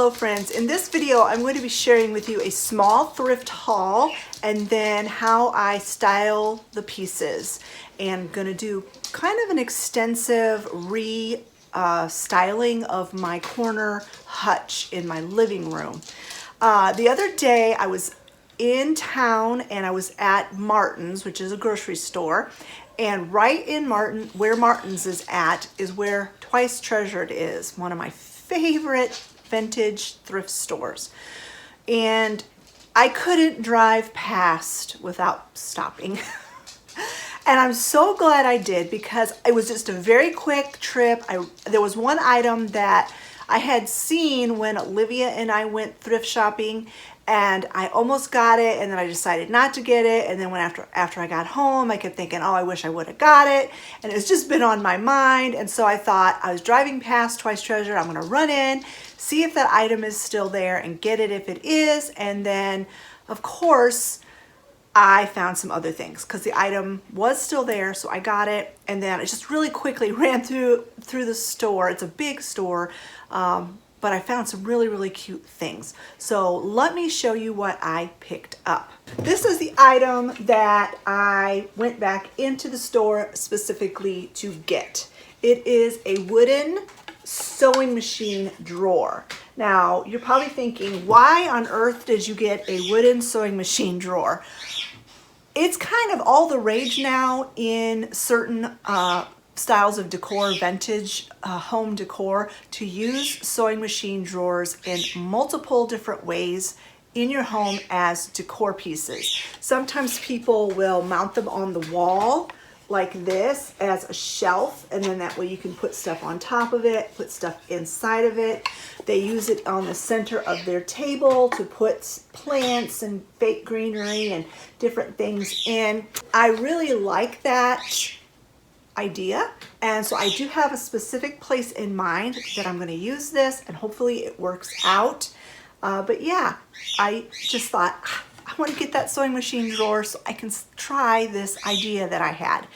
Hello friends, in this video I'm going to be sharing with you a small thrift haul and then how I style the pieces, and I'm going to do kind of an extensive styling of my corner hutch in my living room. The other day I was in town and I was at Martin's, which is a grocery store, and right in where Martin's is at is where Twice Treasured is, one of my favorite vintage thrift stores. And I couldn't drive past without stopping. And I'm so glad I did, because it was just a very quick trip. There was one item that I had seen when Olivia and I went thrift shopping, and I almost got it, and then I decided not to get it. And then after I got home, I kept thinking, oh, I wish I would have got it. And it's just been on my mind. And so I thought, I was driving past Twice Treasured, I'm gonna run in, see if that item is still there and get it if it is. And then, of course, I found some other things because the item was still there, so I got it. And then I just really quickly ran through the store. It's a big store, but I found some really cute things. So let me show you what I picked up. This is the item that I went back into the store specifically to get. It is a wooden sewing machine drawer. Now, you're probably thinking, why on earth did you get a wooden sewing machine drawer? It's kind of all the rage now in certain styles of decor, vintage home decor, to use sewing machine drawers in multiple different ways in your home as decor pieces. Sometimes people will mount them on the wall like this as a shelf, and then that way you can put stuff on top of it, put stuff inside of it. They use it on the center of their table to put plants and fake greenery and different things in. I really like that idea, and so I do have a specific place in mind that I'm going to use this, and hopefully it works out. But yeah, I just thought, I want to get that sewing machine drawer so I can try this idea that I had,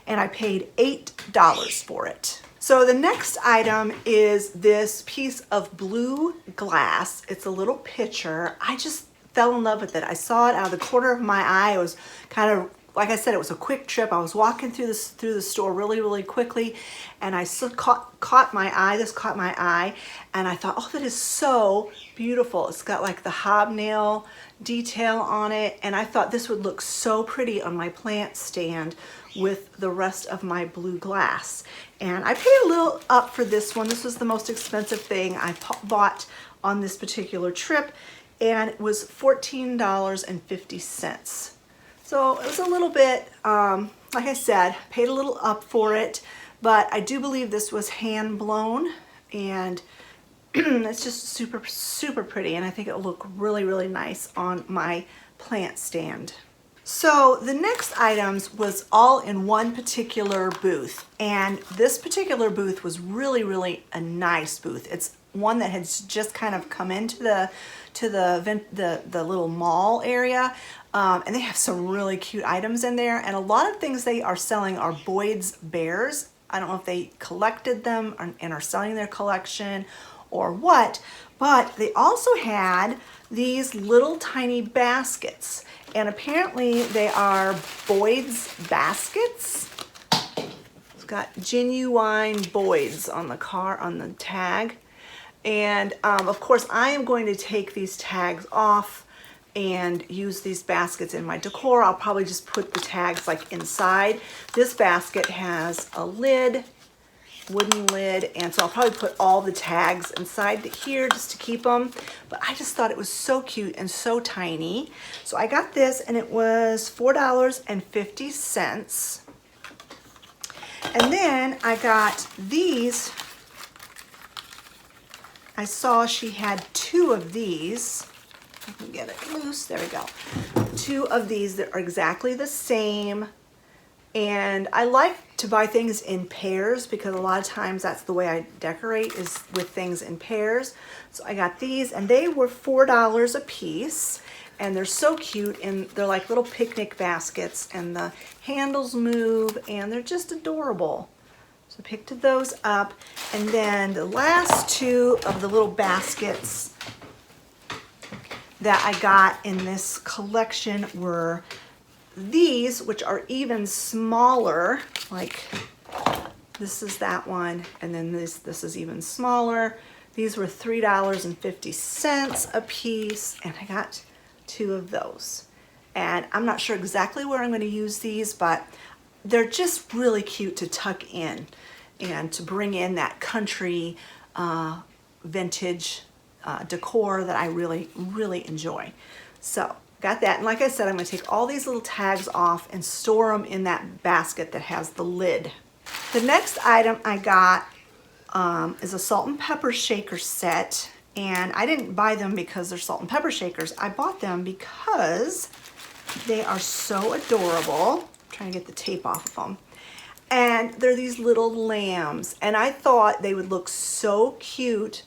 and I paid $8 for it. So the next item is this piece of blue glass. It's a little pitcher. I just fell in love with it. I saw it out of the corner of my eye. It was kind of, like I said, it was a quick trip. I was walking through the store really quickly, and I caught my eye. This caught my eye, and I thought, oh, that is so beautiful. It's got like the hobnail detail on it, and I thought this would look so pretty on my plant stand with the rest of my blue glass. And I paid a little up for this one. This was the most expensive thing I bought on this particular trip, and it was $14.50. So it was a little bit, like I said, paid a little up for it, but I do believe this was hand blown, and it's just super pretty, and I think it'll look really nice on my plant stand. So the next items was all in one particular booth, and this particular booth was really a nice booth. It's one that has just kind of come into the little mall area, and they have some really cute items in there, and a lot of things they are selling are Boyd's bears. I don't know if they collected them and are selling their collection or what, but they also had these little tiny baskets, and apparently they are Boyd's baskets. It's got genuine Boyd's on the tag. And of course, I am going to take these tags off and use these baskets in my decor. I'll probably just put the tags like inside. This basket has a lid, wooden lid, and so I'll probably put all the tags inside here just to keep them. But I just thought it was so cute and so tiny. So I got this, and it was $4.50. And then I got these. I saw she had two of these. I can get it loose. There we go. Two of these that are exactly the same. And I like to buy things in pairs because a lot of times that's the way I decorate, is with things in pairs. So I got these, and they were $4 a piece. And they're so cute, and they're like little picnic baskets, and the handles move, and they're just adorable. So picked those up. And then the last two of the little baskets that I got in this collection were these, which are even smaller. Like this is that one, and then this is even smaller. These were $3.50 a piece, and I got two of those. And I'm not sure exactly where I'm going to use these, but they're just really cute to tuck in and to bring in that country vintage decor that I really, really enjoy. So got that, and like I said, I'm going to take all these little tags off and store them in that basket that has the lid. The next item I got is a salt and pepper shaker set, and I didn't buy them because they're salt and pepper shakers. I bought them because they are so adorable. I'm trying to get the tape off of them. And they're these little lambs, and I thought they would look so cute,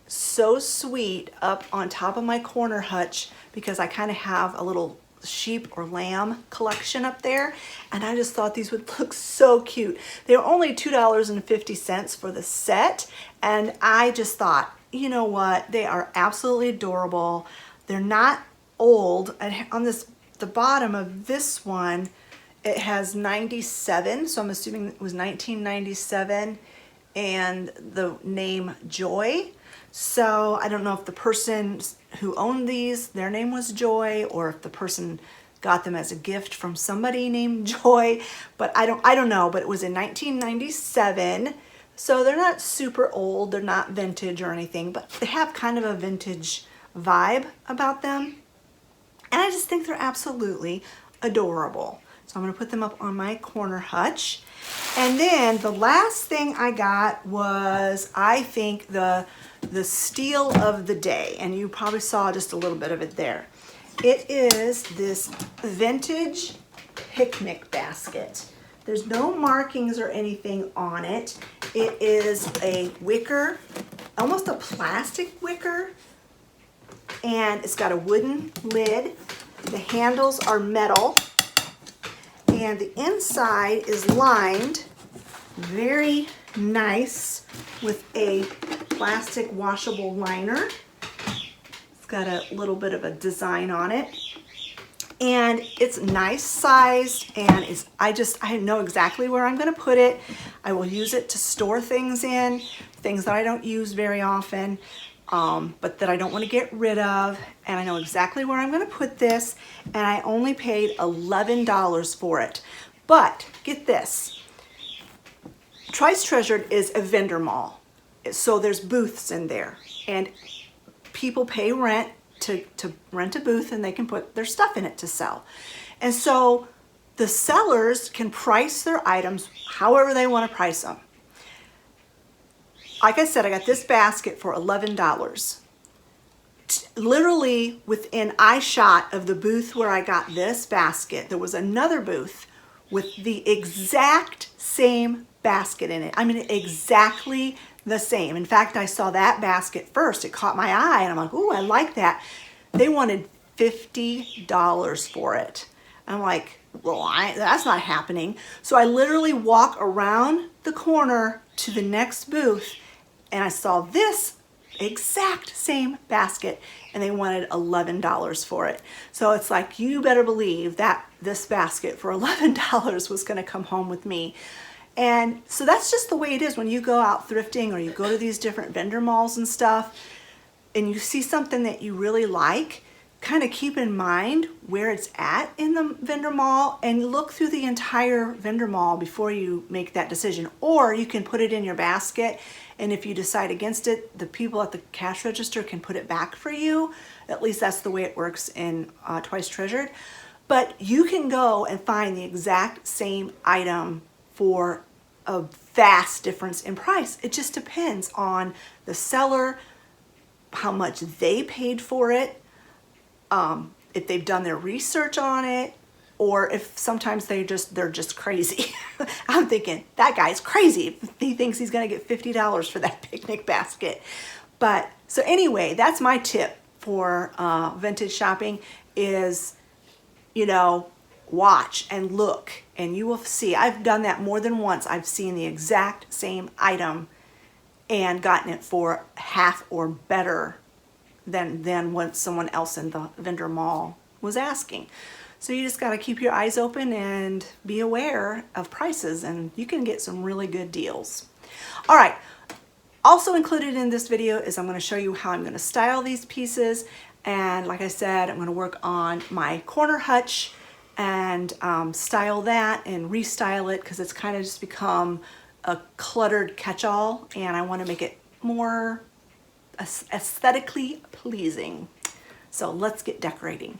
so sweet up on top of my corner hutch, because I kind of have a little sheep or lamb collection up there, and I just thought these would look so cute. They were only $2.50 for the set, and I just thought, you know what, they are absolutely adorable. They're not old. And on the bottom of this one, it has 97, so I'm assuming it was 1997, and the name Joy. So I don't know if the person who owned these, their name was Joy, or if the person got them as a gift from somebody named Joy, but I don't know, but it was in 1997. So they're not super old, they're not vintage or anything, but they have kind of a vintage vibe about them. And I just think they're absolutely adorable. So I'm going to put them up on my corner hutch. And then the last thing I got was, I think, the steal of the day. And you probably saw just a little bit of it there. It is this vintage picnic basket. There's no markings or anything on it. It is a wicker, almost a plastic wicker. And it's got a wooden lid. The handles are metal. And the inside is lined very nice with a plastic washable liner. It's got a little bit of a design on it. And it's nice sized, and I know exactly where I'm going to put it. I will use it to store things in, things that I don't use very often, but that I don't want to get rid of. And I know exactly where I'm going to put this, and I only paid $11 for it. But get this, Twice Treasured is a vendor mall, so there's booths in there, and people pay rent to rent a booth, and they can put their stuff in it to sell. And so the sellers can price their items however they want to price them. Like I said, I got this basket for $11. Literally within eye shot of the booth where I got this basket, there was another booth with the exact same basket in it. I mean, exactly the same. In fact, I saw that basket first. It caught my eye, and I'm like, ooh, I like that. They wanted $50 for it. I'm like, well, that's not happening. So I literally walk around the corner to the next booth, and I saw this exact same basket, and they wanted $11 for it. So it's like, you better believe that this basket for $11 was going to come home with me. And so that's just the way it is when you go out thrifting, or you go to these different vendor malls and stuff, and you see something that you really like. Kind of keep in mind where it's at in the vendor mall, and look through the entire vendor mall before you make that decision. Or you can put it in your basket, and if you decide against it, the people at the cash register can put it back for you. At least that's the way it works in Twice Treasured. But you can go and find the exact same item for a vast difference in price. It just depends on the seller, how much they paid for it, if they've done their research on it, or if sometimes they're just crazy. I'm thinking, that guy's crazy if he thinks he's gonna get $50 for that picnic basket. But so anyway, that's my tip for vintage shopping is, you know, watch and look, and you will see. I've done that more than once. I've seen the exact same item and gotten it for half or better than what someone else in the vendor mall was asking. So you just got to keep your eyes open and be aware of prices, and you can get some really good deals. All right, also included in this video is I'm going to show you how I'm going to style these pieces. And like I said, I'm going to work on my corner hutch and style that and restyle it, because it's kind of just become a cluttered catch-all, and I want to make it more aesthetically pleasing. So let's get decorating.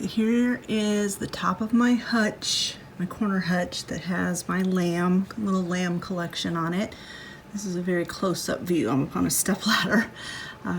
Here is the top of my hutch, my corner hutch that has my little lamb collection on it. This is a very close-up view. I'm up on a step ladder,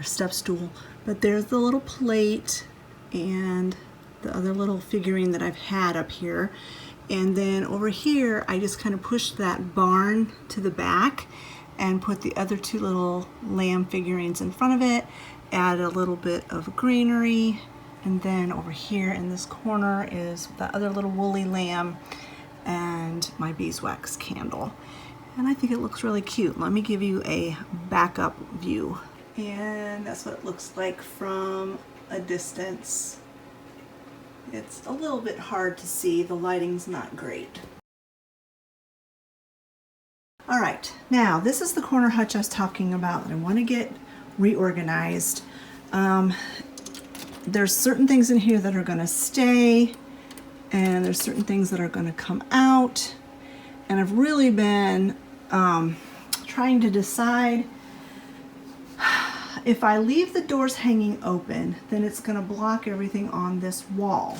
step stool. But there's the little plate and the other little figurine that I've had up here. And then over here, I just kind of pushed that barn to the back and put the other two little lamb figurines in front of it, add a little bit of greenery. And then over here in this corner is the other little woolly lamb and my beeswax candle. And I think it looks really cute. Let me give you a backup view. And that's what it looks like from a distance. It's a little bit hard to see. The lighting's not great. All right, now this is the corner hutch I was talking about that I want to get reorganized. There's certain things in here that are going to stay, and there's certain things that are going to come out. And I've really been trying to decide, if I leave the doors hanging open, then it's going to block everything on this wall.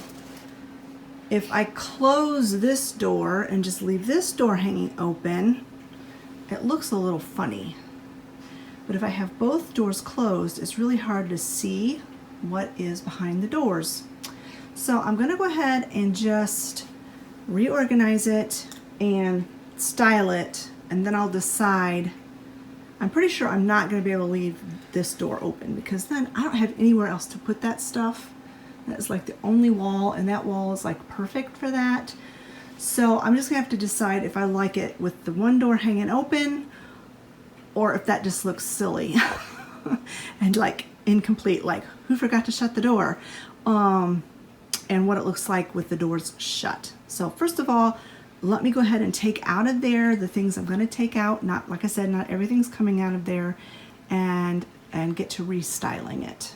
If I close this door and just leave this door hanging open, it looks a little funny. But if I have both doors closed, it's really hard to see what is behind the doors. So I'm going to go ahead and just reorganize it and style it, and then I'll decide. I'm pretty sure I'm not going to be able to leave this door open, because then I don't have anywhere else to put that stuff. That's like the only wall, and that wall is like perfect for that. So I'm just gonna have to decide if I like it with the one door hanging open, or if that just looks silly and like incomplete, like who forgot to shut the door, and what it looks like with the doors shut. So first of all, let me go ahead and take out of there the things I'm going to take out. Not, like I said, not everything's coming out of there, and get to restyling it.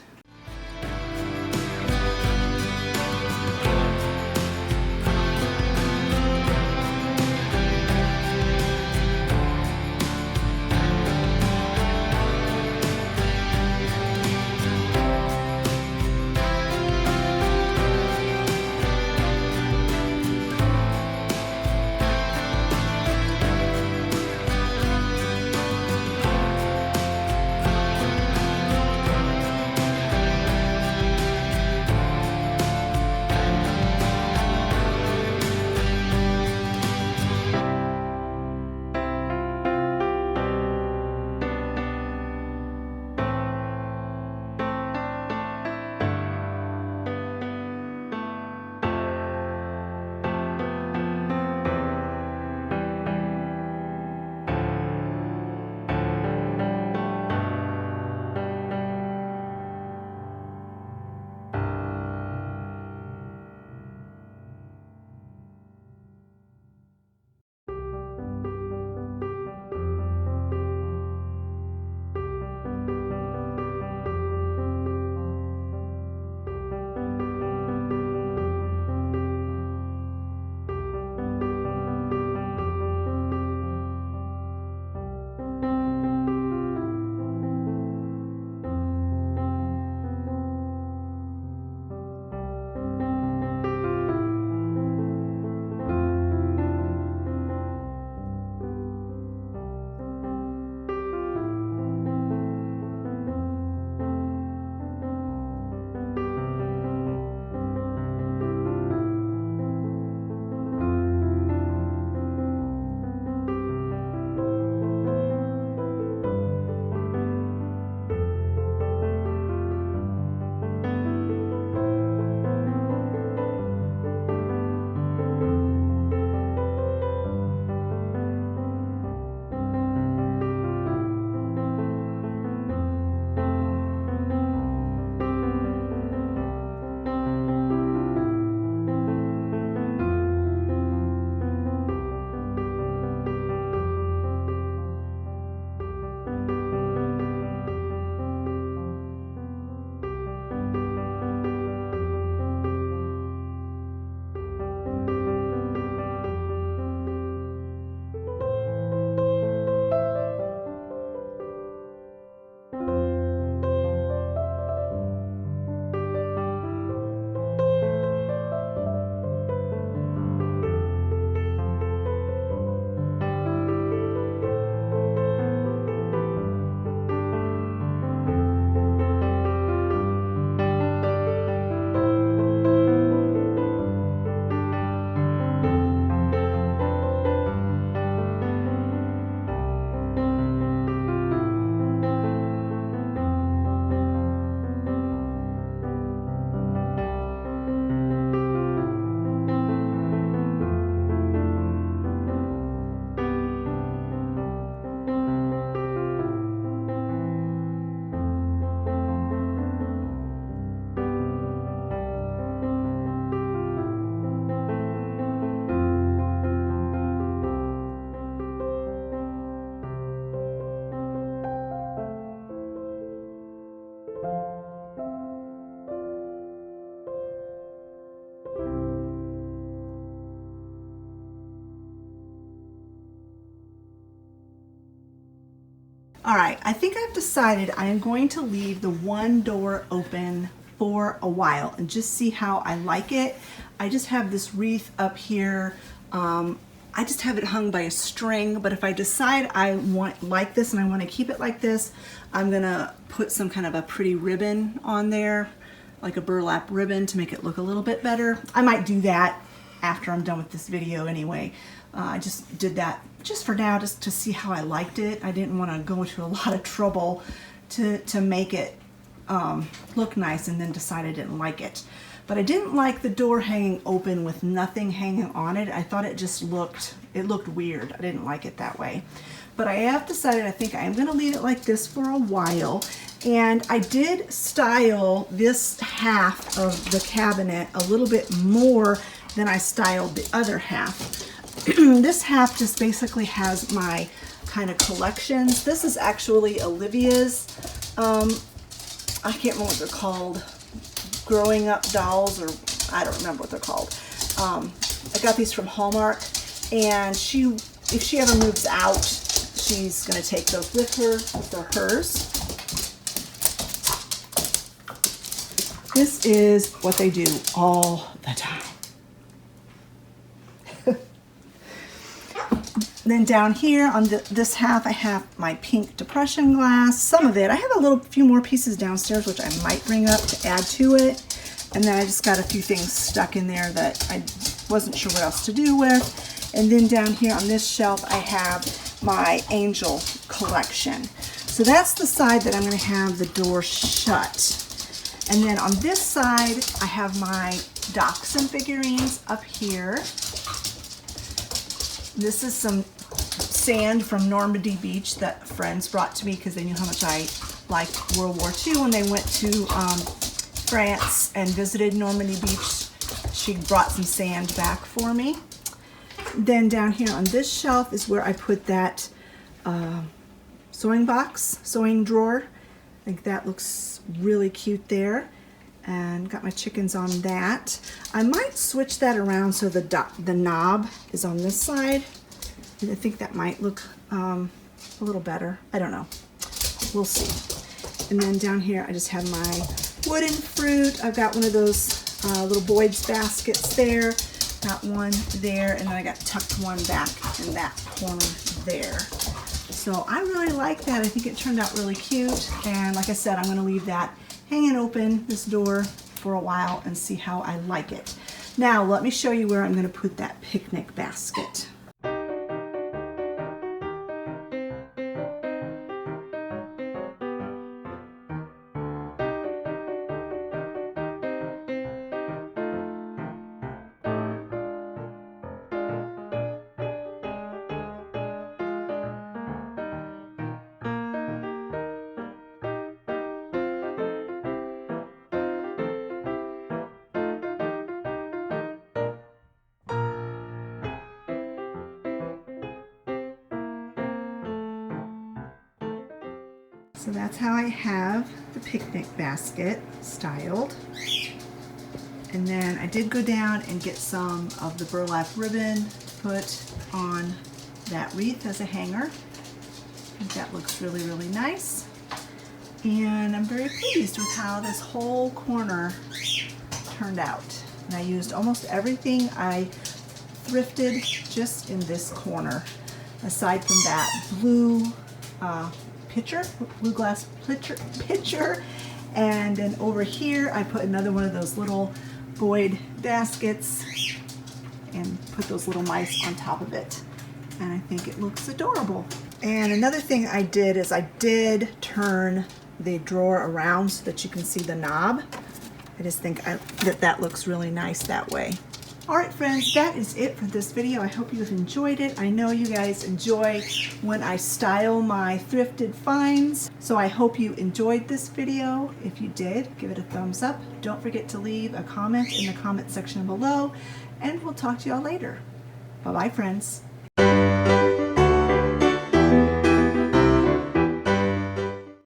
All right, I think I've decided I am going to leave the one door open for a while and just see how I like it. I just have this wreath up here. I just have it hung by a string, but if I decide I like this and I want to keep it like this, I'm gonna put some kind of a pretty ribbon on there, like a burlap ribbon, to make it look a little bit better. I might do that after I'm done with this video anyway. I just did that just for now, just to see how I liked it. I didn't want to go to a lot of trouble to make it look nice and then decide I didn't like it. But I didn't like the door hanging open with nothing hanging on it. I thought it just looked weird. I didn't like it that way. But I have decided I think I'm gonna leave it like this for a while. And I did style this half of the cabinet a little bit more than I styled the other half. This half just basically has my kind of collections. This is actually Olivia's, I can't remember what they're called, growing up dolls, or I don't remember what they're called. I got these from Hallmark, and if she ever moves out, she's gonna take those with her. They're hers. This is what they do all the time. Then down here on this half, I have my pink depression glass. Some of it, I have a few more pieces downstairs, which I might bring up to add to it. And then I just got a few things stuck in there that I wasn't sure what else to do with. And then down here on this shelf, I have my angel collection. So that's the side that I'm going to have the door shut. And then on this side, I have my dachshund figurines up here. This is some sand from Normandy Beach that friends brought to me because they knew how much I liked World War II. When they went to France and visited Normandy Beach, she brought some sand back for me. Then down here on this shelf is where I put that sewing drawer. I think that looks really cute there. And got my chickens on that. I might switch that around so the knob is on this side. I think that might look a little better. I don't know. We'll see. And then down here I just have my wooden fruit. I've got one of those little Boyd's baskets there. Got one there, and then I got tucked one back in that corner there. So I really like that. I think it turned out really cute. And like I said, I'm going to leave that hanging open, this door, for a while and see how I like it. Now let me show you where I'm going to put that picnic basket. So that's how I have the picnic basket styled. And then I did go down and get some of the burlap ribbon to put on that wreath as a hanger. I think that looks really, really nice. And I'm very pleased with how this whole corner turned out. And I used almost everything I thrifted just in this corner, aside from that blue blue glass pitcher, and then over here I put another one of those little Boyd baskets and put those little mice on top of it, and I think it looks adorable. And another thing I did is I did turn the drawer around so that you can see the knob. I just think that looks really nice that way. Alright friends, that is it for this video. I hope you've enjoyed it. I know you guys enjoy when I style my thrifted finds, so I hope you enjoyed this video. If you did, give it a thumbs up. Don't forget to leave a comment in the comment section below, and we'll talk to y'all later. Bye-bye friends.